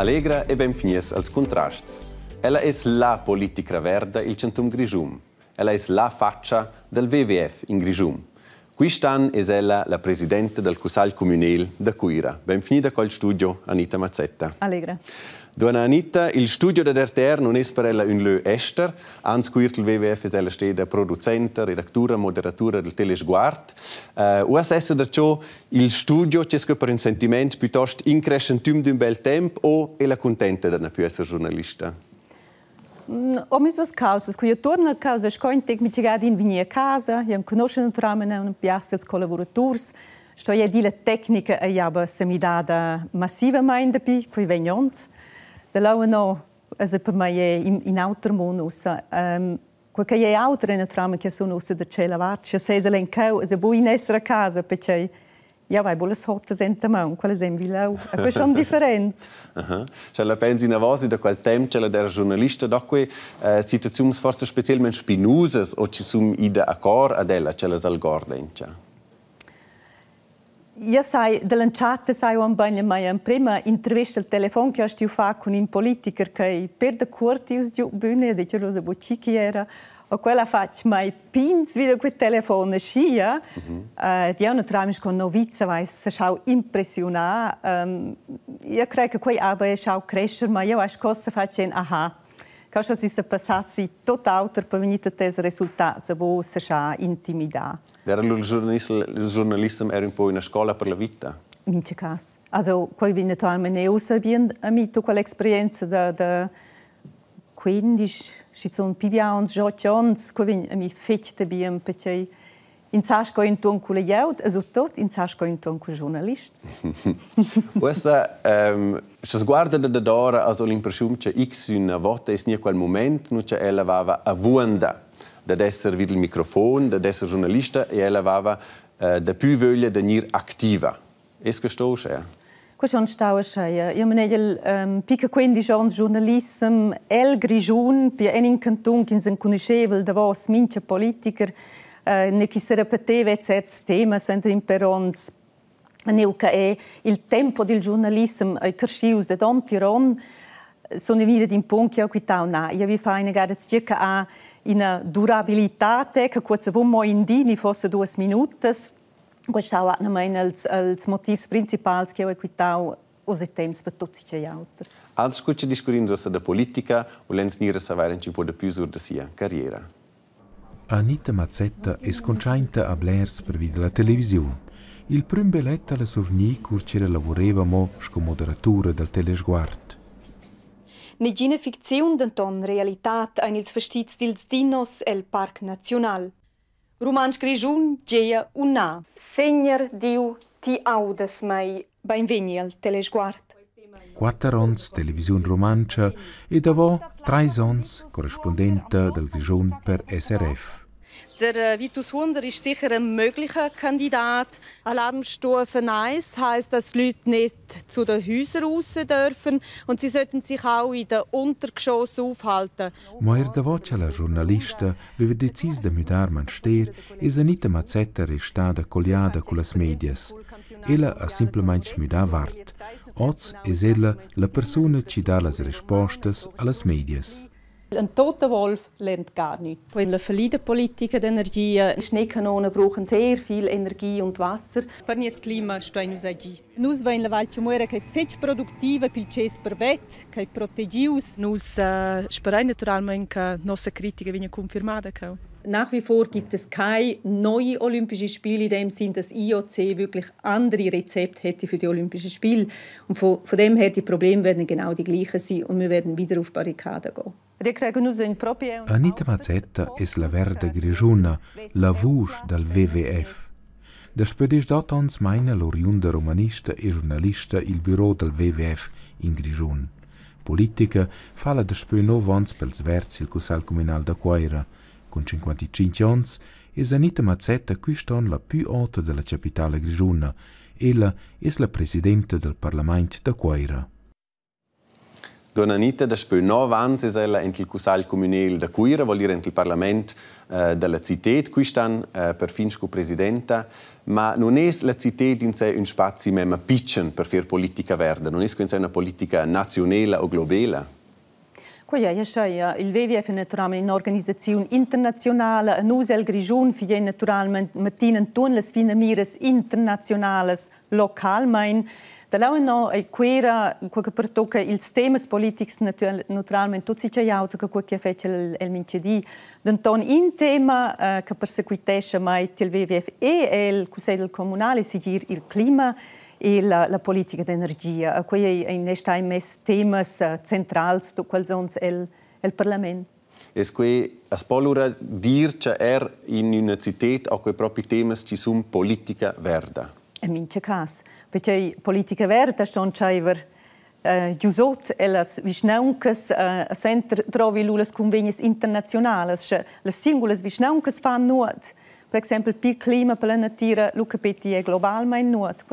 Allegra e benfinies als contrasts. Ella es la politica verda il centum Grischun. Ella es la faccia del WWF in Grischun. Quest'anno es ella la presidente del Consiglio Comunale da Cuira. Benvenuta col studio, Anita Mazzetta. Allegra. Dona Anita, il studio da RTR non è per ella un lö ester, ans il WWF è ella stessa producente, redaktura, moderatura del Telesguard. O assessa da ciò il studio c'è per un sentimento piuttosto increscentum di un bel tempo o è la contenta di non più essere giornalista? Ho messo due cause. Quando io torno a casa, mi chegado in venire a casa, io conosco naturalmente un piazza di collaboratori, sto a dire la tecnica e io se mi dà massivamente più, qui vengono. Da là no, also per me in altro mondo, qualche è altro naturalmente che sono usa da cella varcia, se le incau, se vuoi in essere a casa perché io vai bolle sotto senza mano, quelle sempre là, è questo differente. Se la pensi in avos da quel tempo c'è la giornalista da quei situazioni forse specialmente spinose o ci sono ida a cor ad ella c'è la salgordenza. Io sai, dall'enchat sai un bene mai prima intervista al telefono che ho fatto con un politico che per da corti us giù bene dice rosa boccichi era o quella faccio mai pins video quel telefono scia di una tramisch con novizia vai se schau impressiona io credo che quei aber schau crescer ma io acho cosa faccio aha cosa si se passassi tot autor per venire a risultati bo se schau intimidà. Era il giornalismo era un po' una scuola per la vita? In quel caso. Also, poi vi naturalmente ho saputo a quell'esperienza da 15, ci sono più anni, 8 anni, che mi fece bene perché in Sasco in ton con le jaud, also tot in Sasco in ton con giornalisti. Questa se sguarda da d'ora also l'impressione che X una volta è nie quel momento, non c'è ella aveva a vuonda. Da essere vid il microfono, da essere giornalista e ella aveva da più voglia di venire attiva. È questo c'è? Questo è stato c'è. Io mi dico più 15 anni di giornalismo, el Grischun, per un canton che non conosceva da voi, mince politiker, ne chi si ripeteva certi temi, sempre in perons. Che il tempo del giornalismo è cresciuto da tanti anni, sono venuti in punto che ho quitato. Io vi faccio una gara di a in durabilità che questo può in di fosse 2 minuti. Questo è uno dei motivi principali che ho quitato i tempi per tutti gli altri. Als che discorriamo da politica, vogliamo dire che avere un po' più sulla sua carriera. Anita Mazzetta è sconciata a Blairs per vedere la televisione. Il primo biglietto alla souvenir che lavoravamo come moderatura del Telesguard. Negina ficziun denton realitat ein ils vestits dils dinos el Parc Nacional. Romansch Grischun geia una. Segner diu ti audes mai. Benveni al Telesguard. 4 anni televisione romancia e dopo 3 anni corrispondente del Grischun per SRF. Der Vitus Wunder ist sicher ein möglicher Kandidat. Alarmstufe 1 heisst, dass die Leute nicht zu den Häusern raus dürfen und sie sollten sich auch in den Untergeschossen aufhalten. Ma dopo che la giornalista aveva deciso di mudare Manster e Anita Mazzetta restata colliata con le medias. Ella ha semplicemente mudato vart. Oggi è ella la persona che dà le risposte alle medias. Ein toter Wolf lernt gar nichts. In der verliehenen Politik die Energie, Schneekanonen brauchen sehr viel Energie und Wasser. Per il clima sta in usagi. Nus va in la Valce Muera che è fetch produttiva pil ces per vet, che protegius. Nus sperai naturalmente che nostra critica viene confermata. Nach wie vor gibt es keine neuen Olympischen Spiele in dem Sinn, dass IOC wirklich andere Rezepte hätte für die Olympischen Spiele. Und von dem her die Probleme werden genau die gleichen sein und wir werden wieder auf Barrikaden gehen. Anita Mazzetta è la verde grigiona, la voce del WWF. Després d'8 anys maina l'oriunda romanista e giornalista il bureau del WWF in Grischun. Politica fa la després 9 anys pels verds il Consiglio Comunale da Cuira. Con 55 anni è Anita Mazzetta quest'anno la più alta della capitale grigiona. Ella è la presidente del Parlamento da Cuira. Donna Anita, després 9 anys és ella en il Consell Comunale de Cuira, vol dire en il Parlament della Città, quest'anno per fins come presidenta, ma non è la città in sé un spazio meno piccolo per fare politica verde, non è una politica nazionale o globale. Il WWF è naturalmente un'organizzazione internazionale, noi il Grigion figliamo naturalmente mattina tutte le finamiras internazionali localmente. Da là no è quera che pertocca il tema politics naturalmente tutti ci aiuta che quello che fece il mincedì. D'anton in tema che perseguitesce mai il WWF e il Consiglio Comunale si gira il clima e la politica d'energia. Qui è in stai mes temas centrals do qual sono il Parlamento. E qui a spolura dir che in una città o quei propri temas ci sono politica verde. In mince cas, perché politica verde sto c'aiver giusot e le visnauncas sempre trovi le convegni internazionali, le singole visnauncas fanno nuot. Per esempio, il clima per la natura, lo capiti è globalmente nuot.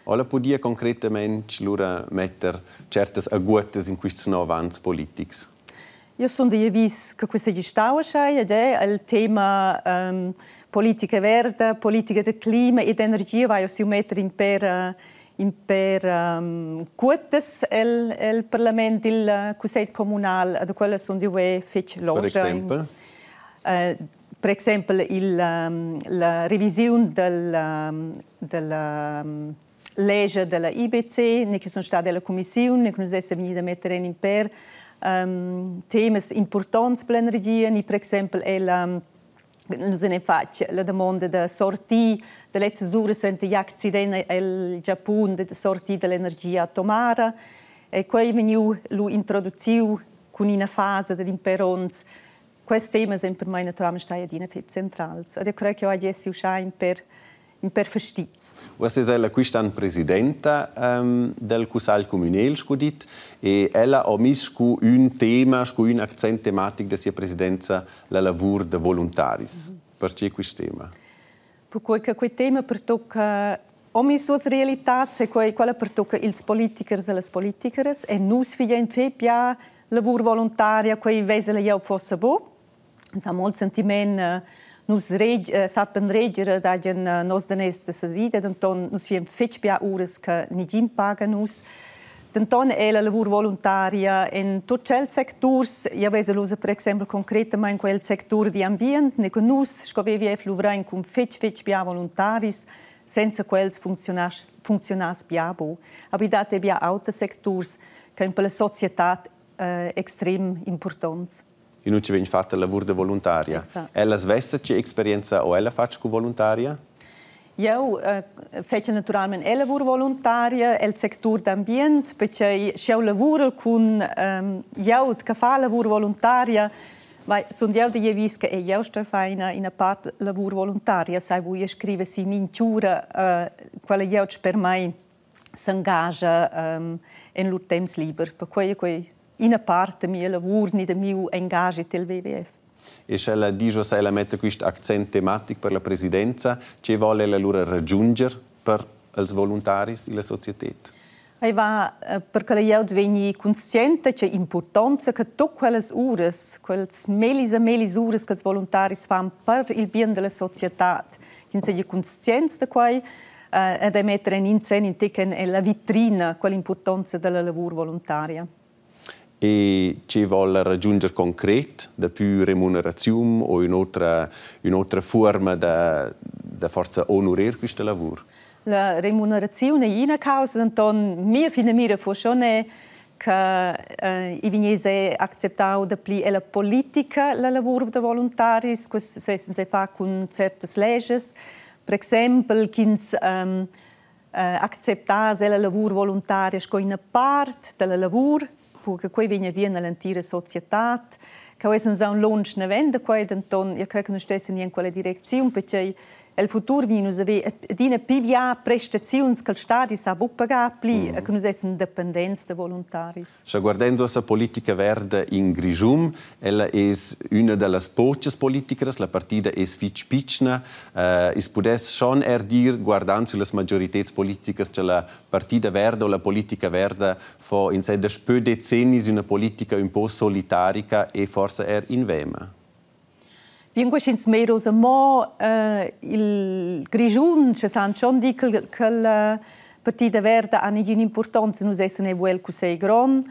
Ola podia concretamente lura mettere certe agguetes in questi 9 anni politici? Io sono di avviso che questo è stato il tema politica verde, politica del clima e dell'energia va a mettere in per quotes il Parlamento, il Consiglio Comunale, da quella sono di fece loja. Per esempio? Per esempio, la revisione della legge della IBC, che sono state della Commissione, che noi siamo venuti a mettere in per temi importanti per l'energia, per esempio, la domanda di sortie delle ore sente gli accidenti nel Giappone, di sortie dell'energia atomara, e poi lo introduzione con una fase dell'imperonza. Questi temi sono per me naturalmente centrali. E credo che oggi si uscì per festizio. Questa è quest'anno presidenta del Consiglio Comunale, e ella ha messo un tema, un accento tematico della sua presidenza, la lavoro dei volontari. Perché questo tema? Perché questo tema pertocca ogni sua realtà, e quella pertocca i politici e le politiche, e noi figliamo più lavoro volontario, che vese io fosse buono. C'è molto sentimento. Nos saben reggere da nos deneste sasida, denton nos fiem fetch bia ures che nigim paga nus. Denton è la lavoro volontaria in tutti i settori. Io vedo per esempio concretamente in quel settore di ambiente, ne che nus scovevi fluvrain con fetch bia volontaris, senza quels funzionas bia bo. Abidate bia altri settori che per la società estrem importanti. E non ci viene fatta il lavoro di volontaria. Ella svesta che esperienza o ella fa con volontaria? Io faccio naturalmente il lavoro volontario nel settore d'ambiente, perché io lavoro con io che fa lavoro volontario, ma sono io di vis che io sto facendo in parte lavoro volontario, sai voi scrive si minciura quale io per me si engaggia in loro tempo libero, per cui in parte mio lavoro, del mio engagio del WWF. E se ella dice che ella mette questo accento tematico per la presidenza, che vuole ella allora raggiungere per i volontari e la società? Perché io divento consciente dell'importanza che tutte quelle ore, quelle melis ore che i volontari fanno per il bene della società, che sono conscienti di questo, e mettere in scena la vitrina quell'importanza del lavoro volontario. E ci vuole raggiungere concreto, da più remunerazione o un'altra forma da forza onorare questo lavoro? La remunerazione è una causa, então mia finamira fosse che i vignese accettano di più la politica, il lavoro dei volontari, questo si fa con certe leggi. Per esempio, che accettare il lavoro volontario come una parte del lavoro, perché poi viene bene l'intera società, che è un lunch ne vende, então io credo che non stesse in quella direzione, perché il futuro vi nos ave dina pivia prestazioni che il Stato sa pagare pli e che nos essen dependents de volontaris. Se guardando la politica verde in Grigium, ella è una delle poche politiche, la partita è fitch piccina, is pudes schon dir guardando sulle maggiorità politiche che la partita verde o la politica verde fa in sé da spö decenni una politica un po' solitarica e forse in vema. Bien questi meros mo il Grigiun ci san schon di che la partita verde ha un'importanza nus essen e vuel cusei gran.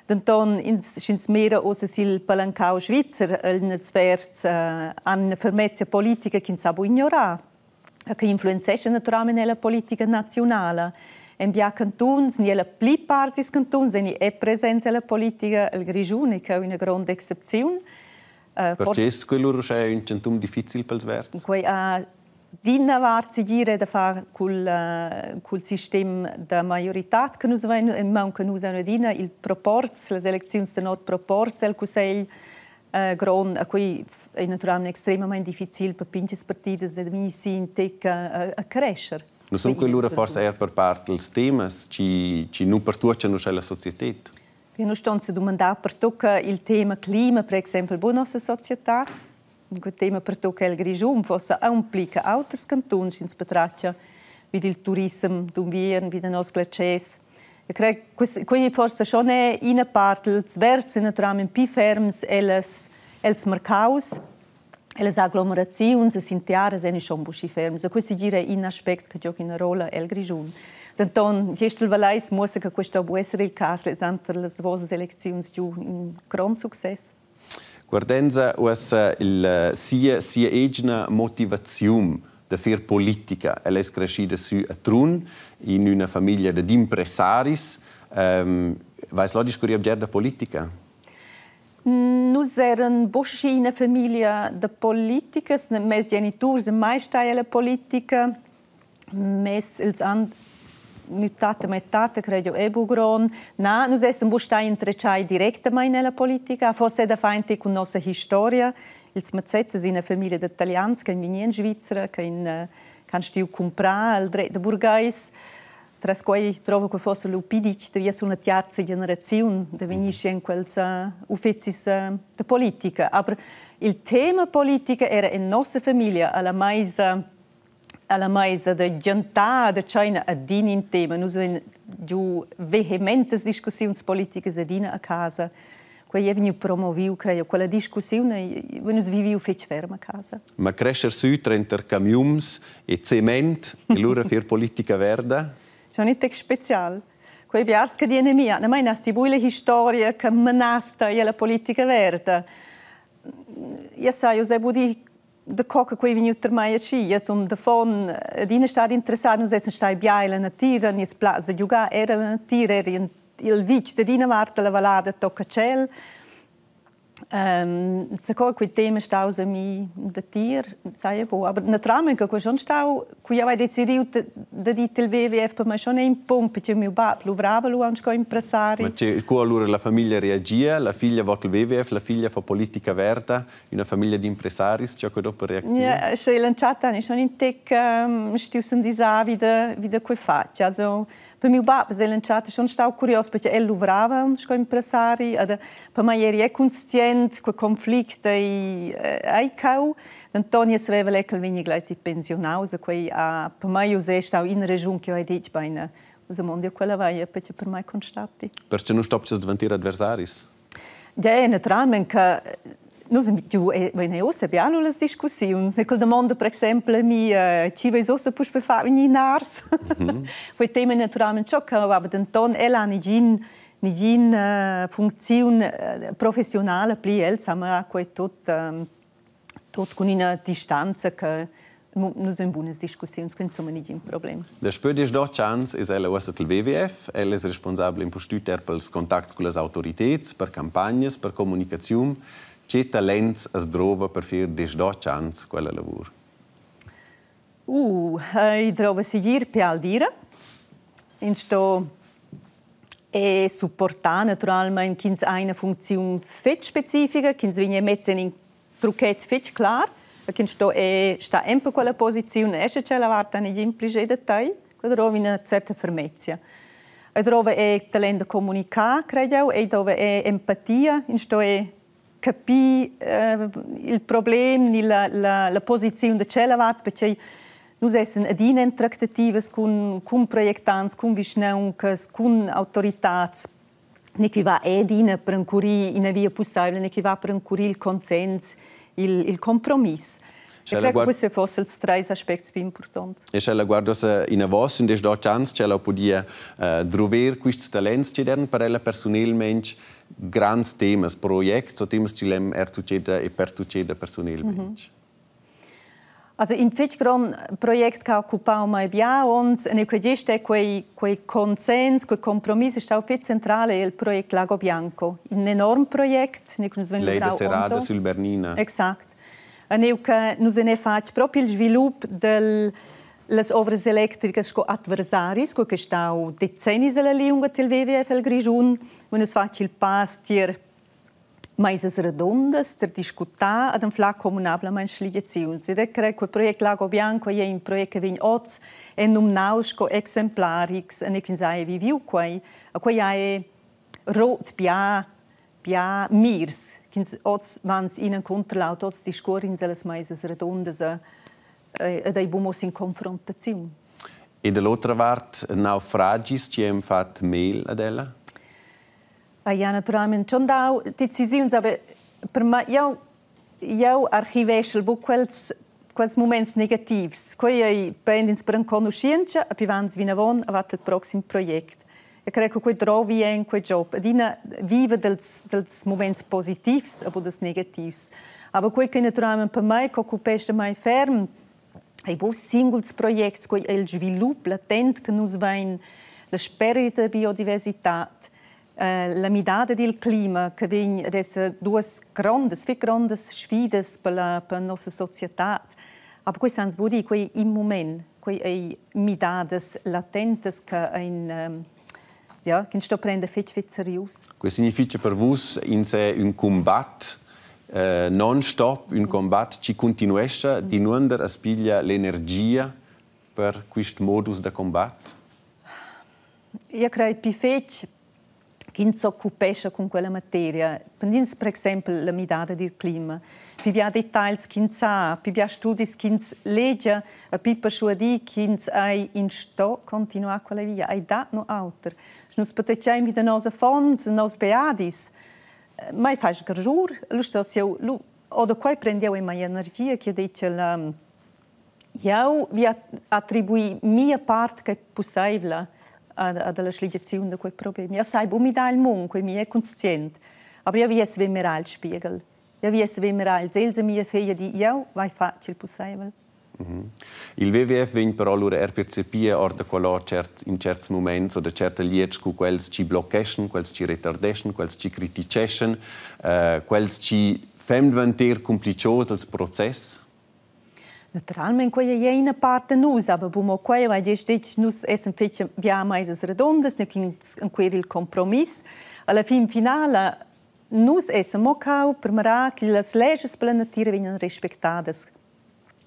Denton ins mera osa sil palancau svizzer il netzwerts an fermezia politica che sa bu ignorà che influenzesce naturalmente la politica nazionale. In via cantons, nella pli partis cantons, è presenza la politica il Grigiun, che è una grande eccezione. Perché quello è un centrum difficile per il verso? Quei a dinna varzi dire da fare col sistema da maggiorità che nos vengono in mano che nos hanno dina il proporz le elezioni de not proporz el cusel gran a cui è naturalmente estremamente difficile per pinches partides de misi in tec a crescer. Non sono quello forse per parte dels temas ci non pertucciano la società. Noi stiamo domandando per tocca il tema clima, per esempio, la nostra società. Il tema per tocca il Grigium, forse implica altri cantoni in Spatraccia, vedi il turismo, l'Unviern, vedi i nostri glaciers. Io credo che forse non è in parte, il verso naturalmente più fermi, els mercaus, le agglomerazioni, le sintiare, sono schon più fermi. Questo è un aspetto che gioca una ruolo il Grigium. Então, gestul valais moça que questo può essere il caso, entre le vostre elezioni giù un gran successo. Guardenza sia egna motivazione da fare politica, ella è cresciuta su a Trun in una famiglia di impresaris. Vais lo discorrere da politica? Noi eravamo in una famiglia di politica, mes genitori sono mai stati alla politica, mes ils metà, credo, ebugron. No, noi siamo stati intrecciati direttamente nella politica, forse da fare con la nostra storia. Ils mazzetti sono una famiglia di italiani che vengono in Svizzera, che hanno comprato il diritto burgais. Tra cui trovo che fosse l'upidic, devia essere una terza generazione, da venire in quei uffici di politica. Ma il tema politica era in nostra famiglia, alla mesa da giantà, da China, a dina in tema. Noi abbiamo giù vehementi discussioni politiche a dina a casa. Quei abbiamo promoviuto, credo, quella discussione, noi viviamo fece ferma a casa. Ma crescere su tra camions e cement, e allora fare politica verde? È un po' speciale. Quei biars che diene mia, non è una buona storia che menasta la politica verde. Io sai, io sei budi de coca que veniu ter mai aqui, io sono de fon, dina stad interessat, nos essen stai biai la natura, nis plaz de giugar, era la natura, era il vic de dina varta la valada tocca cel. Zacò quei tema stau a mi de tir, sai bo, aber naturalmente che schon stau, qui io avevo decidido de dit il WWF per me schon ein punto, perché mio bab luvrava lu anche impresari. Ma c'è allora la famiglia reagia, la figlia vota il WWF, la figlia fa politica verde, una famiglia di impresari, c'è che dopo reazione? Ja, se lanciata ne schon in tec stiu sun disavida vida quei faccia, also per mio bab se lanciata schon stau curioso perché luvrava anche impresari, per me eri conscient quel conflitto ai cau, Antonio sveva lekel vini gleiti pensionausa, quei per me io se stau in regione che ho detto bene, usa mondo quella vai perché per me constati. Perché non stoppi a diventare avversaris? Ja, naturalmente noi abbiamo abbiamo le discussioni. Se quel domanda, per esempio, mi ci vai ossa pus per fare in ars. Quei temi naturalmente ciò che va d'anton e la nigin funzione professionale pli el sama quei tot con una distanza che noi abbiamo buone discussioni, quindi insomma non c'è un problema. Da spö di 12 anni è ella usa il WWF, ella è responsabile in postüter per i contatti con le autorità, per campagne, per comunicazione. Che talenti es trova per fare 12 anni quel lavoro? Io trovo seguire per al dire. Sto e supportare naturalmente che una funzione fetch specifica, che viene messa in trucchet fetch klar, perché sta in quella posizione, e c'è la varta negli implici da te, che trovi una certa fermezza. E dove è talento comunicare, credo, e dove è empatia, sto è capire il problema, la posizione da c'è la varta, perché noi siamo adine trattative con proiettanti, con vicinanze, con autorità, che va adine per incurire in via possibile, che va per incurire il consenso, il compromesso. E credo che questi fossero i tre aspetti più importanti. E se la guardo in avanti, in questi 2 anni, c'è la podia trovare questi talenti che erano per ella personalmente grandi temi, progetti, temi che l'hanno successo e per succedere personalmente. Also in fetch gran projekt che occupau mai bia ons e questo quei consens, quei compromissi sta fet centrale il projekt Lago Bianco. Un enorm projekt, ne kun sven Lei da serada sul Bernina. Exact. E neu che nus ne fac proprio il svilup del les ovres electricas co adversaris, co che stau decennis alla liunga tel WWF el Grigiun, wenn es fac il pastier mais redondas ter discutar ad un flac comunabla man sligaziuns. E credo che il progetto Lago Bianco è un progetto che viene oggi e non nausco exemplarix e ne pensai viviu quei è rot bia mirs che oggi vans in controlaut oggi discorrin selles mais redondas e dai bumos in confrontazione. E dall'altra parte naufragis che hem fat mail ad ella? Ja, naturalmente schon da decisioni, aber per me io archivesce quels momenti negativi. Poi prendo per una conoscenza e poi vado vinavon a il prossimo progetto. E credo che trovi in quel job. Dina vive dels momenti positivi e dei negativi. Aber quel che naturalmente per me che occupesta mai ferm è un singolo progetto, che è il sviluppo latente che nos vem la sperita della biodiversità. La midade del clima, che vien adesso due grandi sfide per la nostra società. Ma questo è un quei in momento, quei midades latentes che che sto prendendo fit serius. Questo significa per voi in sé un combatto non-stop, un combatto che continua di non a spiglia l'energia per questo modus di combatto? Io credo più fece chi si occupa con quella materia. Prendendo per esempio la midade del clima. Più abbiamo dettagli che sa, più abbiamo studi che legge, e più per dire che hai in sto continua quella via. Hai dato no altro. Se noi poteciamo vedere i nostri fondi, i nostri beadis, ma fai gargiur, o da qua prendiamo in mia energia che dice io vi attribuì mia parte che è possibile alla sligazione di quei problemi. Io sai, mi dà il mondo, mi è consciente. Ma io vi essere mir al spiegel. Io vi essere mir al zelze mia figlia di io vai facile possibile. Il WWF viene però allora percepire orda quello in certi momenti o da certe liegi con quels ci bloccescono, quels ci retardescono, quels ci criticescono, quels ci fanno diventare compliciosi del processo. Naturalmente, quella è una parte di noi, ma quella è noi siamo mais redondas, noi abbiamo il compromesso. Alla fine finale, noi siamo per che le leggi per la natura vengano rispettate.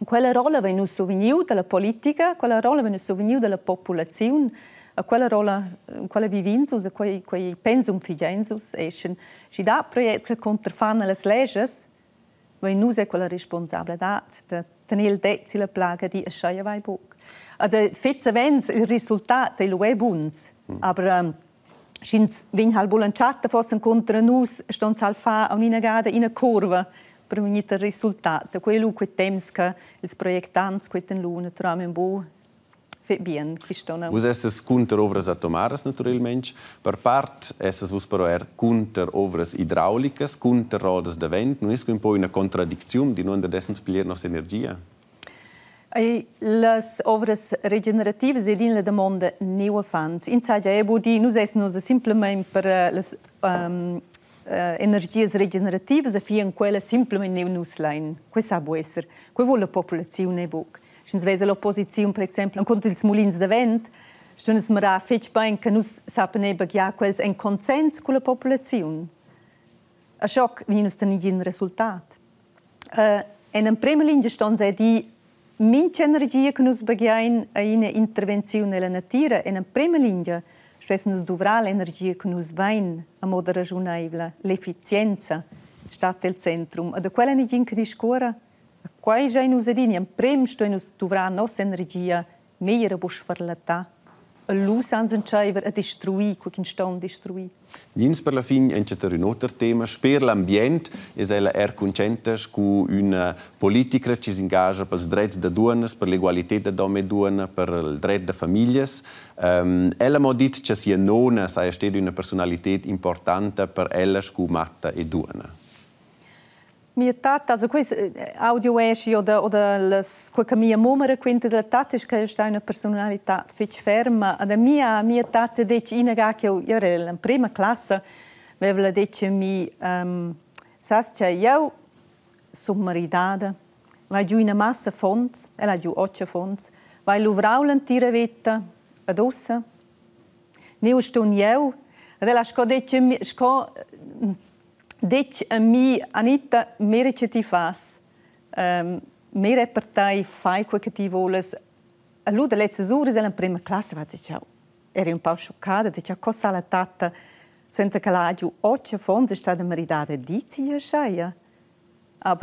Quella rola viene souvenido dalla politica, quella rola viene souvenido dalla popolazione, quella rola, quella vivinzus, quei pensum figenzus, ci dà proietti che contraffanno le leggi, ma noi siamo quella responsabilità di tenere la plaga di asciaia vai buc. Ad fezza il risultato è lo buons, aber wenn halt bulanciata fosse contro noi, ston sal fa una gada in una curva per venire il risultato. Quello che temps che il proiettanti che ten luna tram in bu fe bien quistona. Vos esses counter ovras atomaras naturalmente, per part esses vos però counter ovras idraulicas, counter rodas de vent, non è un po' una contraddizione di non dessen spigliare nostra energia. Le ovras regenerative sono la domanda nuova fans. In saggia è budi noi siamo semplicemente per le energie regenerative, e quelle semplicemente non line. Questo può essere. Questo vuole la popolazione buc. Se vede l'opposizione, per esempio, contro i mulini da vento, se noi siamo feci bene che noi sappiamo che quello è in consenso con la popolazione. A ciò che viene un risultato. in prima linea stanno di mince energia che nos baghein a una intervenzione nella natura, in prima linea stress nos dovrà l'energia che nos vain a modo ragionevole, l'efficienza sta al centrum. E da quella ne che discorre, quai già nos adini, in prima sto nos dovrà nostra energia meglio bus farlata. E lu sans entscheiver a destruir, quel che stanno destruir. Dins per la fin enceter un altro tema, per l'ambiente, es ella consciente cu una politica che si engaggia per i diritti delle donne, per l'egualità de donne e donne, per il diritto delle famiglie. Ella ha detto che sia nonna sia stata una personalità importante per ella cu matta e donne. Mia tata, also questo audio esci o quel che mia mamma racconta della tata è che è una personalità fitch ferma. E mia tata dice che io ero in prima classe, aveva detto mi sai che io sono maritata, vai giù una massa fondi, ella giù 8 fondi, vai lavorare l'intera vita addosso. Ne sto io, ed ella ha detto dice a me, Anita, mere che ti fas, mere per te fai quel che ti vuoi. Allora, le letzte ore in prima classe, ero un po' scioccata, dicevo, cosa la tata, sente che la giù 8 fondi, è stata maritata 10 anni. Ma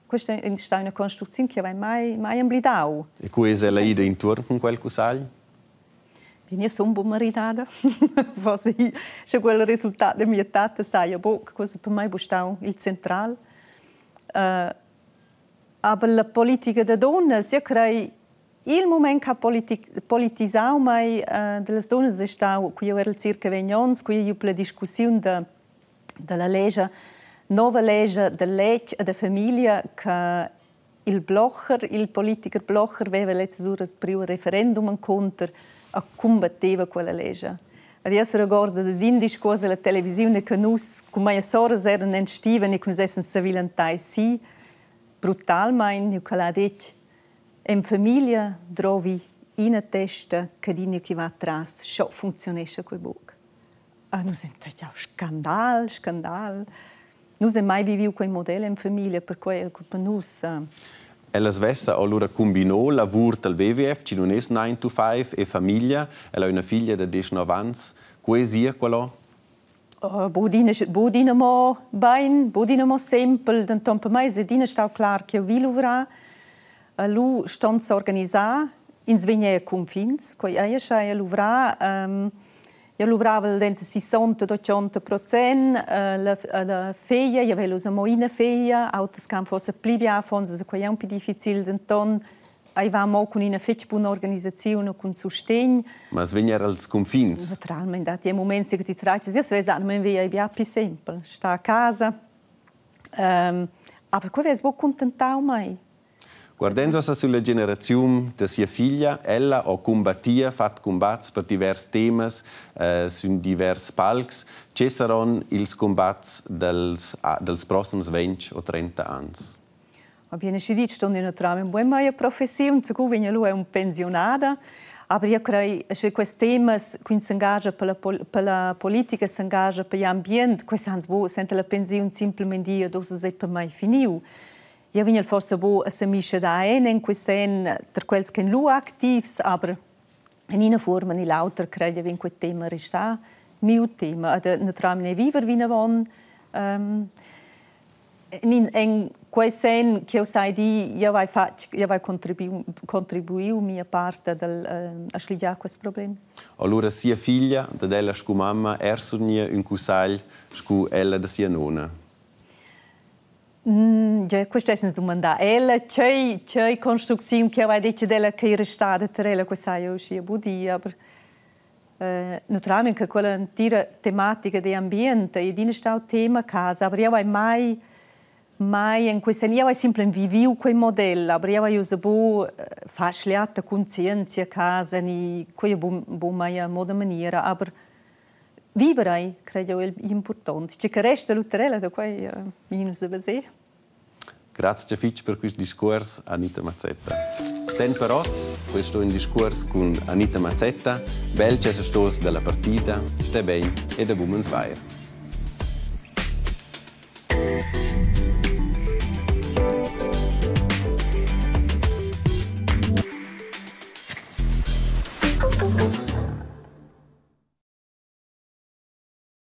questa è una costruzione che mai imbridato. E questa è la idea intorno con quel cos'altro? Io sono buona maritata, forse c'è quel risultato della mia tata, sai, cosa per me è il centrale. Ma la politica delle donne, io credo, il momento che politizzato delle donne è stato, qui io ero circa 20 anni, qui io la discussione della legge, nuova legge della legge e della famiglia, che il politico Blocher aveva le ore per il referendum incontro a combatteva quella legge. Adesso ricordo di discorso alla televisione che noi, come le sorelle erano in stiva, e che noi essere civilantai sì, brutalmente, che l'ha detto, in famiglia trovi una testa che dice che va atrás, ciò funzionesce quel buco. E noi siamo scandal. Noi abbiamo mai vissuto quel modello in famiglia, per cui è per noi. Ella svessa allora combinò lavoro del WWF, che non è 9 to 5 e famiglia. Ella ha una figlia di 19 anni. Come sia quello? Bodina mo bene, bodina mo semplice. Então, per me, è stato chiaro che io voglio lavorare. Lui sta a organizzare, in Svenja confins, che io stai a lavorare. Io lavoravo dentro 60-80%, la feia, io avevo una feia, altre che fosse più fonds, che è un po' difficile, então avevamo con una fece buona organizzazione, con sostegno. Ma Svenja als confins? Naturalmente, in momenti che ti tratti, io so esattamente è più semplice, sta a casa. Ma poi è molto contentato mai. Guardando sulla generazione di sua figlia, ella ha combattuto, fatto combatti per diversi temi, su diversi palchi. Ci saranno i combatti dei prossimi 20 o 30 anni? Abbiamo deciso di entrare in una professione, perché lui è un pensionato. Ma io credo che questi temi che si ingaggiano per la politica, si ingaggiano per l'ambiente, questi anni sente la pensione semplicemente dove è per me finito. Io vengo forse a semisce da in questo anno per quelli che sono attivi, ma in una forma o nell'altra credo che questo tema resta mio tema. Naturalmente vivere vinavon. In questo anno che io sai di io vai contribuire la mia parte a sligiare questi problemi. Allora sia figlia della sua mamma sogna un consiglio su ella da sia nonna. Questa è una domanda. Ella c'è costruzione che aveva detto della che era stata per ella, questa io uscì a budia. Naturalmente che quella intera tematica dell'ambiente è di stato tema casa, ma io mai in questo anno io semplicemente vivivo quel modello, ma io ho fatto coscienza casa, ni quella buona moda maniera, ma vivere credo è importante. C'è che resta l'utterella da cui non si vede. Grazie per questo discorso, Anita Mazzetta. Ten per oggi, questo è un discorso con Anita Mazzetta. Bel c'è della partita, stai bene e da buon svair.